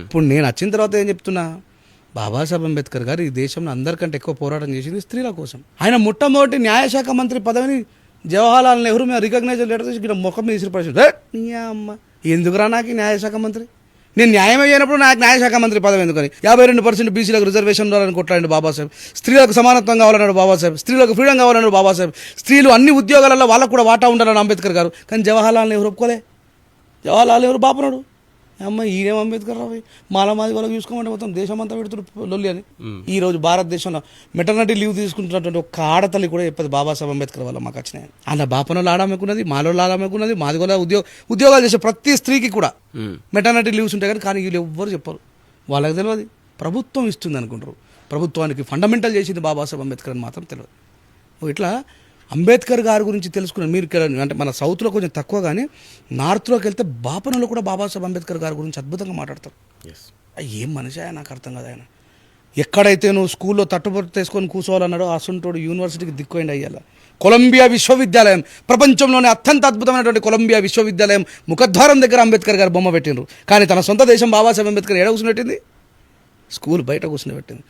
ఇప్పుడు నేను వచ్చిన తర్వాత ఏం చెప్తున్నా, బాబాసాహెబ్ అంబేద్కర్ గారు ఈ దేశంలో అందరికంటే ఎక్కువ పోరాటం చేసింది స్త్రీల కోసం. ఆయన మొట్టమొదటి న్యాయశాఖ మంత్రి పదవిని జవహర్లాల్ నెహ్రూ మీద రికగ్నైజ్ లెటర్ చేసి ఇక్కడ ముఖం మీద ఇసిరిపడేసి అమ్మ ఎందుకురా నాకు ఈ న్యాయశాఖ మంత్రి, నేను న్యాయం అయినప్పుడు నాకు న్యాయశాఖ మంత్రి పదవి ఎందుకని. 52% బీసీలకు రిజర్వేషన్ రావాలని కొట్లాడండి బాబాసాహెబ్, స్త్రీలకు సమానత్వం కావాలన్నాడు బాబాసాహెబ్, స్త్రీలకు ఫ్రీడమ్ కావాలన్నాడు బాబాసాహెబ్, స్త్రీలు అన్ని ఉద్యోగాలలో వాళ్ళకు కూడా వాటా ఉండాలని అంబేద్కర్ గారు. కానీ జవహర్లాల్ నెహ్రూ ఒప్పుకోలే. జవహర్లాల్ నెహ్రూ బాపనాడు. అమ్మ ఈయనేం అంబేద్కర్ రావు మాలమాది వాళ్ళకి చూసుకోమంటే మొత్తం దేశం అంతా పెడుతున్నారు లొల్లి అని. ఈ రోజు భారతదేశంలో మెటర్నిటీ లీవ్ తీసుకుంటున్నటువంటి ఒక ఆడతల్లి కూడా చెప్పేది బాబాసాహెబ్ అంబేద్కర్ వల్ల మాకు వచ్చినాయి. అలా బాపనలో ఆడమేకున్నది, మాలో ఆడమేకున్నది, మాది కూడా ఉద్యోగాలు చేసే ప్రతి స్త్రీకి కూడా మెటర్నిటీ లీవ్స్ ఉంటాయి. కానీ వీళ్ళు ఎవ్వరు చెప్పరు, వాళ్ళకి తెలియదు. ప్రభుత్వం ఇస్తుంది అనుకుంటారు. ప్రభుత్వానికి ఫండమెంటల్ చేసింది బాబాసాహెబ్ అంబేద్కర్ అని మాత్రం తెలియదు. ఇట్లా అంబేద్కర్ గారి గురించి తెలుసుకున్నాను. మీరు అంటే మన సౌత్లో కొంచెం తక్కువ, కానీ నార్త్లోకి వెళ్తే బాపనలో కూడా బాబాసాహెబ్ అంబేద్కర్ గారి గురించి అద్భుతంగా మాట్లాడతారు. ఏం మనిషి ఆయన, నాకు అర్థం కాదు. ఆయన ఎక్కడైతే నువ్వు స్కూల్లో తట్టుబడి తీసుకొని కూర్చోవాలన్నాడో అసంటోడు యూనివర్సిటీకి దిక్కుపోయింది. అయ్యాల కొలంబియా విశ్వవిద్యాలయం, ప్రపంచంలోనే అత్యంత అద్భుతమైనటువంటి కొలంబియా విశ్వవిద్యాలయం ముఖద్వారం దగ్గర అంబేద్కర్ గారు బొమ్మ పెట్టిండ్రు. కానీ తన సొంత దేశం బాబాసాహెబ్ అంబేద్కర్ ఏడ కూర్చుని పెట్టింది? స్కూల్ బయట కూర్చుని పెట్టింది.